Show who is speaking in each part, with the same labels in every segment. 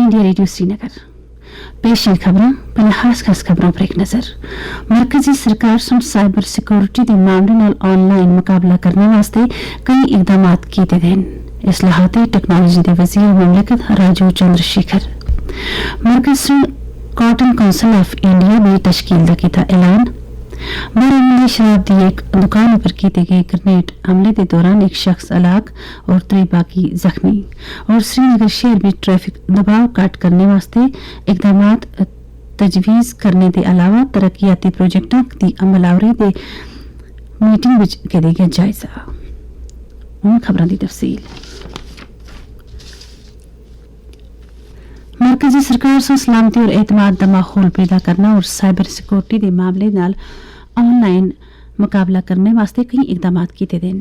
Speaker 1: India radio Srinagar पेश है खबरें पहले खास खबरों पर एक नजर। मरकजी सरकार सुन साइबर सिक्योरिटी के मामले नाल ऑनलाइन मुकाबला करने वास्ते कई इकदाम किए गए। इस्लाहाती टेक्नोलॉजी के वजीर मुमलिकत राजीव चंद्रशेखर मरकज सुन कॉटन काउंसिल ऑफ इंडिया ने तश्कील का किया ऐलान। बारामूला शराब की एक दुकान पर किए गए ग्रेनेड हमले के दौरान एक शख्स हलाक और 3 बाकी जख्मी। और श्रीनगर शहर में ट्रैफिक दबाव कट करने वास्ते इकदाम तजवीज़ करने के अलावा तरक्याती प्रोजेक्टों की अमलावरी के मीटिंग में किया गया जायजा। उन खबरों की तफसील। मरकजी सरकार से सलामती और एतमाद का माहौल पैदा करना और साइबर सिक्योरिटी के मामले नाल ऑनलाइन मुकाबला करने वास्ते कई इकदाम किए गए।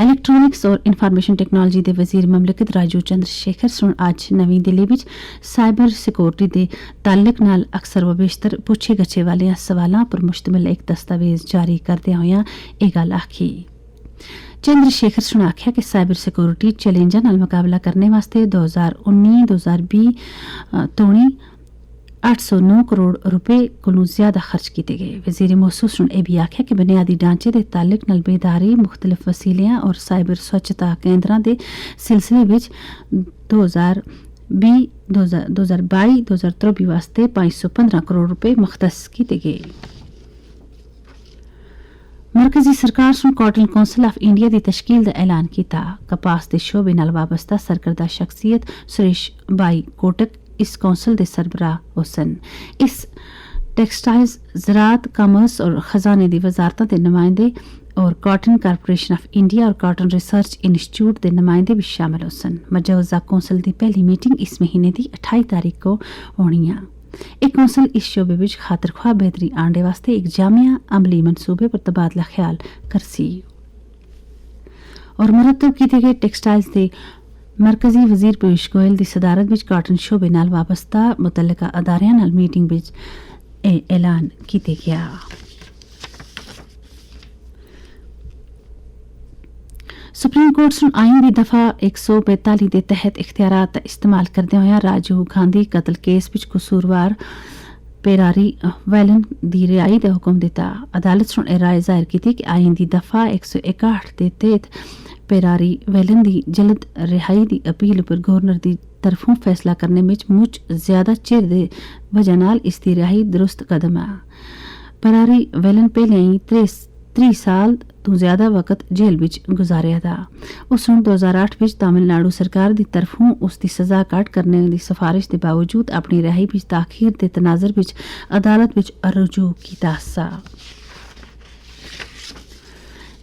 Speaker 1: इलेक्ट्रॉनिक्स और इंफॉर्मेशन टेक्नोलॉजी के वजीर मुमलिकत राजीव चंद्रशेखर सुन आज नवी दिल्ली में साइबर सिक्योरिटी के ताल्लुक नाल अक्सर व बेशतर पूछे गछे वाले सवालों पर मुश्तमिल एक दस्तावेज जारी करते हुए यह गल आखी। चंद्रशेखर सुन आख्या कि साइबर सिक्योरिटी चैलेंजों नाल मुकाबला करने वास्ते 2019-2020 तोणी 809 करोड़ रुपए को ज्यादा खर्च किए गए। वजीर मौसूस सुन यह भी आख्या कि बुनियादी ढांचे के ताल्लुक नाल बेदारी मुख्तलिफ वसीलियां और साइबर स्वच्छता केंद्रों के सिलसिले में 2022-2023 वास्ते 515 करोड़ रुपए मुख्तस किए गए। मरकजी सरकार सुन कॉटन काउंसिल ऑफ इंडिया की तश्कील का ऐलान किया। कपास के शोबे नाल वाबस्ता सरकर्दा शख्सियत सुरेश बाई कोटक इस काउंसिल के सरबराह हुसन। इस टेक्सटाइल्स ज़राअत कॉमर्स और खजाने की वजारतों के नुमाइंदे और कॉटन कारपोरेशन ऑफ इंडिया और कॉटन रिसर्च इंस्टीट्यूट के नुमाइंदे भी शामिल हुसन। मजूजा काउंसिल की पहली मीटिंग इस महीने की 28 तारीख को होनी है। एक काउंसिल इस शोबे में खातर ख्वाह बेहतरी आने वास्ते एक जामिया अमली मनसूबे पर तबादला ख्याल करसी। और मुरतब किए गए टेक्सटाइल्स के मरकजी वजीर पीयूष गोयल की सदारत में कॉटन शोबे नाल वाबस्ता मुतल्लिका अदारियां नाल मीटिंग में ऐलान किया गया। सुप्रीम कोर्ट सुन आइन की दफा 142 के तहत इख्तियारात का इस्तेमाल करते हुए राजीव गांधी कतल केस में कसूरवार पेरारी वैलन की रिहाई का हुक्म दिता। अदालत सुन राय जाहिर की कि आइन की दफा 161 के तहत पेरारी वैलन की जल्द रिहाई की अपील पर गवर्नर की तरफों फैसला करने में मुझ ज्यादा चिर दे वजह नाल इसकी रिहाई दुरुस्त कदम है। पेरारी वैलन पहले ही 30 साल तो ज्यादा वक्त जेल विच गुजारिया था। उस 2008 में तमिलनाडु सरकार की तरफों उसकी सजा काट करने की सिफारिश के बावजूद अपनी रिहाई विच ताखीर के तनाजर विच अदालत विच रुजू किया सा।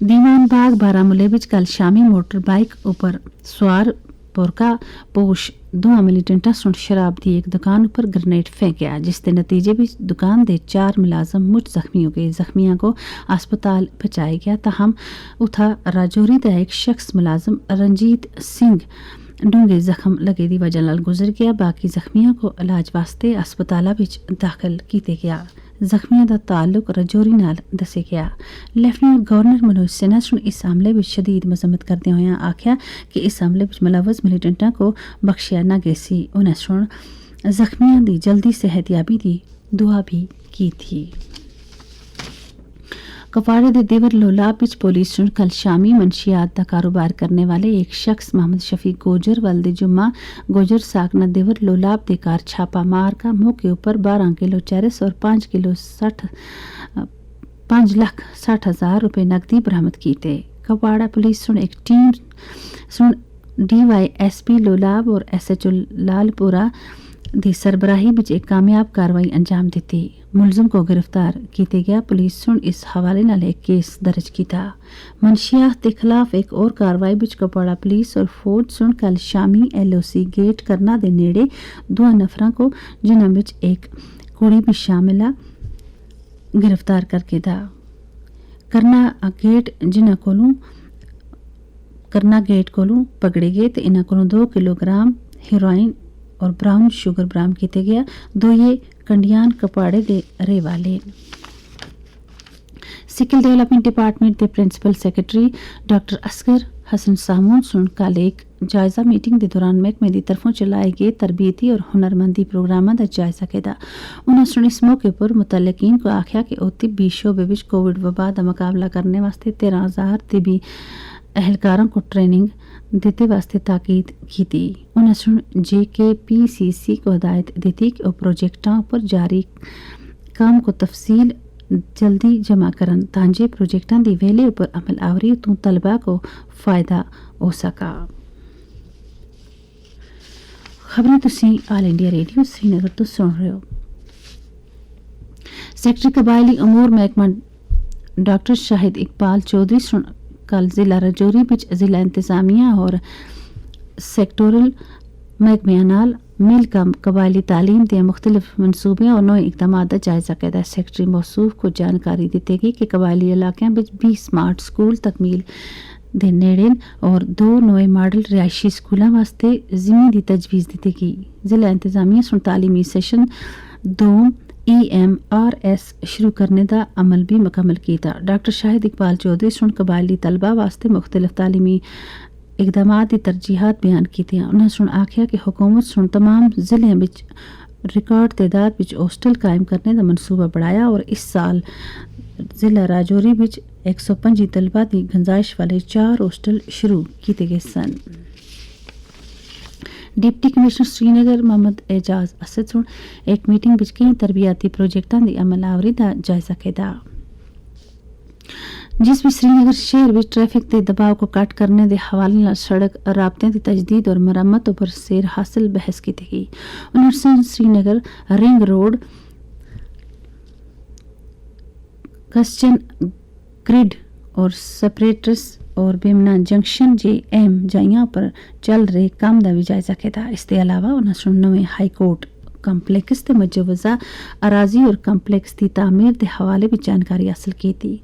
Speaker 1: दीवान बाग बारामूला विच कल शामी मोटर बाइक उपर सवार पोरका पोश 2 मिलिटेंटा सुन शराब की एक दुकान पर ग्रेनेड फेंका जिसके नतीजे में दुकान के 4 मुलाजम मुझ जख्मी हो गए। जख्मियों को अस्पताल पहुंचाया गया। तहम उथा राजौरी का एक शख्स मुलाजम रंजीत सिंह डूंगे जख्म लगे की वजह नाल गुजर गया। बाकी जख्मियों को इलाज वास्ते अस्पताल में दाखिल किया गया। जख्मियों का ताल्लुक राजौरी नाल दसे गया। लेफ्टिनेंट गवर्नर मनोज सिन्हा सुन इस हमले में शदीद मजम्मत करते हुए आख्या कि इस हमले में मुलव्वस मिलिटेंटा को बख्शिया न गैसी। उन्हें सुन जख्मियों की जल्दी सेहतयाबी की दुआ भी की थी। कुपवाड़ा के देवर लोलाब विच पुलिस सुन कल शामी मनशियात का कारोबार करने वाले एक शख्स मोहम्मद शफीक गोजर वल्दे जुम्मा गोजर साकना देवर लोलाब के कार छापा मार का मौके ऊपर 12 किलो चरस और 5,60,000 रुपए नकदी बरामद की थे। कुपवाड़ा पुलिस सुन एक टीम सुन DYSP लोलाब और SHO लालपुरा की सरबराही में एक कामयाब कार्रवाई अंजाम दी। मुलजम को गिरफ्तार किया गया। पुलिस सुन इस हवाले नाल एक केस दर्ज किया। मनशियात के खिलाफ एक और कार्रवाई में कुपवाड़ा पुलिस और फौज सुन कल शामी LOC गेट करना के नेड़े 2 नफरों को जिन्हां विच एक कुड़ी भी शामिल है गिरफ्तार करके था। करना गेट कोलों पकड़े गए तो इन्हां कोलों 2 किलोग्राम हेरोइन और ब्राउन शुगर बरामद किया गया। 2 ये कंडियान कपाड़े दे रहे वाले। स्किल डेवलपमेंट डिपार्टमेंट के principal secretary doctor Asghar Hasan Samoon सुन कल एक जायजा मीटिंग के दौरान महकमे की तरफों चलाए गए तरबीती और हुनरमंदी प्रोग्रामों का जायजा किया। उन्होंने सुन इस मौके पर मुतलकीन को आख्या कि वह तिब्बी शोबे विच कोविड वबा का मुकाबला करने वास्ते 13,000 तिब्बी एहलकारों को ट्रेनिंग देते वास्ते ताकीद की थी। उन्हें सुन JKPCC को हिदायत दी थी कि वह प्रोजेक्टों पर जारी काम को तफसील जल्दी जमा करन तांजे प्रोजेक्टां दी वेले उपर अमल आवरी तो तलबा को फायदा हो सका। खबरें तुसी ऑल इंडिया रेडियो श्रीनगर तो सुन रहे हो। सेक्रेटरी कबायली अमूर महकमा डॉक्टर शाहिद इकबाल चौधरी कल जिला राजौरी विच जिला इंतजामिया और सेक्टोरल महकमियां नाल मिल कबायली तालीम के मुख्तलिफ मनसूबे और नए इकदाम का जायजा किया। सेक्रेटरी मौसूफ को जानकारी दी गई कि कबायली इलाकों में 20 स्मार्ट स्कूल तकमील दे नेड़े और 2 नए मॉडल रिहायशी स्कूलों वास्ते जिमी की तजवीज़ दी गई। जिला इंतजामिया सुन तालीमी सेशन 2 EMRS शुरू करने का अमल भी मुकम्मल किया। डॉक्टर शाहिद इकबाल चौधरी सुन कबायली तलबा वास्ते मुख्तलिफ तालीमी इकदामात की तरजीहात बयान की। उन्होंने सुन आख्या कि हुकूमत सुन तमाम जिले में रिकॉर्ड तादाद में हॉस्टल कायम करने का मनसूबा बढ़ाया और इस साल जिला राजौरी में 125 तलबा की गुंजाइश वाले 4 हॉस्टल शुरू किए गए सन। डिप्टी कमिश्नर श्रीनगर मोहम्मद एजाज असद सुन एक मीटिंग में कई तरबियाती प्रोजेक्टों की अमलावरी का जायजा किया, जिस भी श्रीनगर शहर में ट्रैफिक के दबाव को कट करने के हवाले सड़क राबते की तजदीद और मरम्मतों पर सेर हासिल बहस की गई। उन्होंने Srinagar ring road Kirsten grid और सेपरेटर्स और बेमना जंक्शन JM जाइया पर चल रहे काम का भी जायजा किया। इसके अलावा उन्होंने नवे हाई कोर्ट कंपलैक्स के मुजवजा अराजी और कंपलैक्स की तामीर के हवाले भी जानकारी हासिल की थी।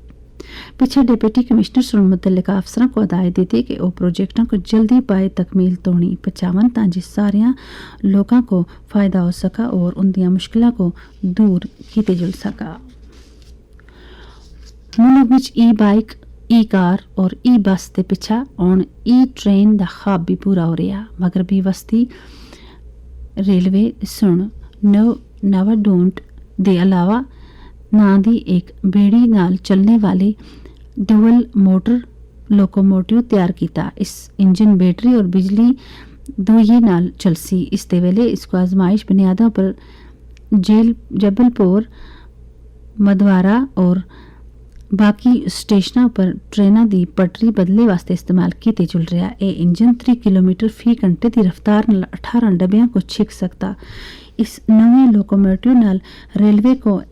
Speaker 1: पीछे डिप्टी कमिश्नर सुन मुतल्लिका अफसरों को हिदायत दी थी कि वो प्रोजेक्टों को जल्दी पाए तकमील तोड़ी पहुंचावन ताकि सारे लोगों को फायदा हो सका और उनकी मुश्किलों को दूर किया जा सका। मुल्क विच E-बाइक E-कार और E-बस के पिछा और E-ट्रेन का ख्वाब भी पूरा हो रहा, मगर भी वस्ती रेलवे सुन नवाडोंट के अलावा ना दी एक बेड़ी नाल चलने वाली डुअल मोटर लोकोमोटिव तैयार किया। इस इंजन बैटरी और बिजली दोये नाल चलसी। इसते वेले इसको आजमाइश बुनियादों पर जबलपुर मदवारा और बाकी स्टेशनों पर ट्रेनों की पटरी बदले वास्ते इस्तेमाल किए चल रहा। ये इंजन 3 किलोमीटर फी घंटे की रफ्तार 18 डब्बियों को छिक सकता। इस नवे लोकोमोटिव नाल रेलवे को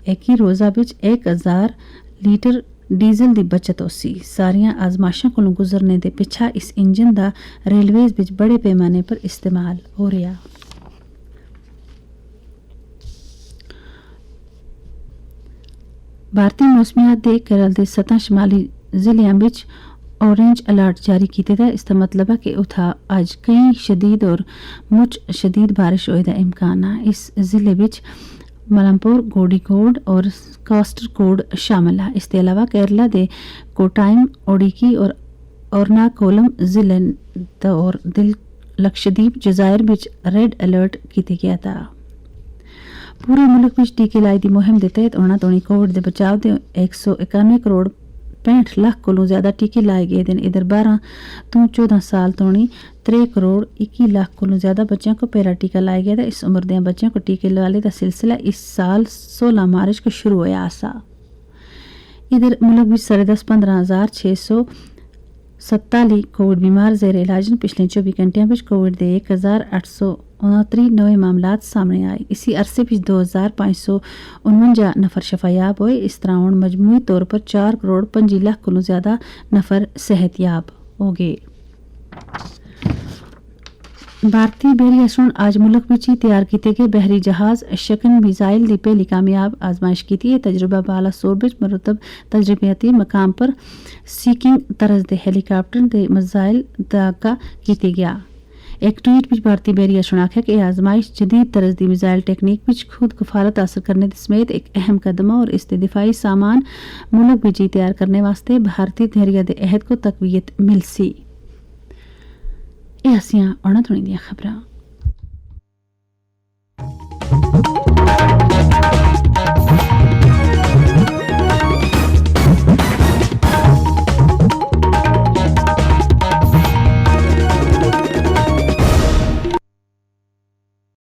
Speaker 1: एक ही रोज़ा विच 1000 लीटर डीजल की बचत होसी। सारियां आजमाइशों को गुजरने के पिछा इस इंजन का रेलवेज विच बड़े पैमाने पर इस्तेमाल हो रहा। भारतीय मौसमियात दे केरल के 7 शिमाली जिलों में ऑरेंज अलर्ट जारी किया था। इसका मतलब है कि उथा आज कई शदीद और मुच शदीद बारिश होने का इम्कान है। इस जिले में मलमपुर गोडिकोड और कास्टरकोड शामिल है। इसके अलावा केरला के कोटाइम ओडिकी और एर्नाकुलम जिले और दिल लक्षद्वीप जजायर में रेड अलर्ट किया गया था। पूरे मुल्क में टीके लाई की मुहिम के तहत होना तोड़ी कोविड के बचाव के 191 करोड़ 65 लाख को ज्यादा टीके लाए गए हैं। इधर 12 तो 14 साल तोड़ी 3 करोड़ 21 लाख को ज्यादा बच्चों को पहला टीका लाया गया था। इस उम्र के बच्चों को टीके लगाने का सिलसिला इस साल 16 मार्च को शुरू होया आसा। इधर मुल्क में 15,647 कोविड बीमार जेर इलाज ने पिछले 24 घंटिया में कोविड के 1869 नए मामलात सामने आए। इसी अरसे में 2549 नफर शफायाब हुए। इस तरह हूँ मजमूई तौर पर 4 करोड़ 25 लाख को ज्यादा नफर सेहतयाब हो गए। भारतीय बहरी सुन आज मुल्क में तैयार किए गए बहरी जहाज शकन मिसाइल की पहली कामयाब आजमाइश की थी। तजुर्बा बाला सोरबिच मरतब तजर्बियाती मकाम पर सीकिंग तरज के हेलीकॉप्टर के मिसाइल का किया गया। एक ट्वीट विच भारती बैरिया ने आखेआ कि एह् आजमाइश जदीद तरज दी मिसाइल टेक्निक विच खुद कफालत हासल करने दे समेत एक अहम कदम है और इसदे दिफाई सामान मुल्क बिजी तैयार करने वास्ते भारतीय धैर्य दे अहद को तकवीयत मिलसी। एह् असियां औना थोड़ी दियां खबरां।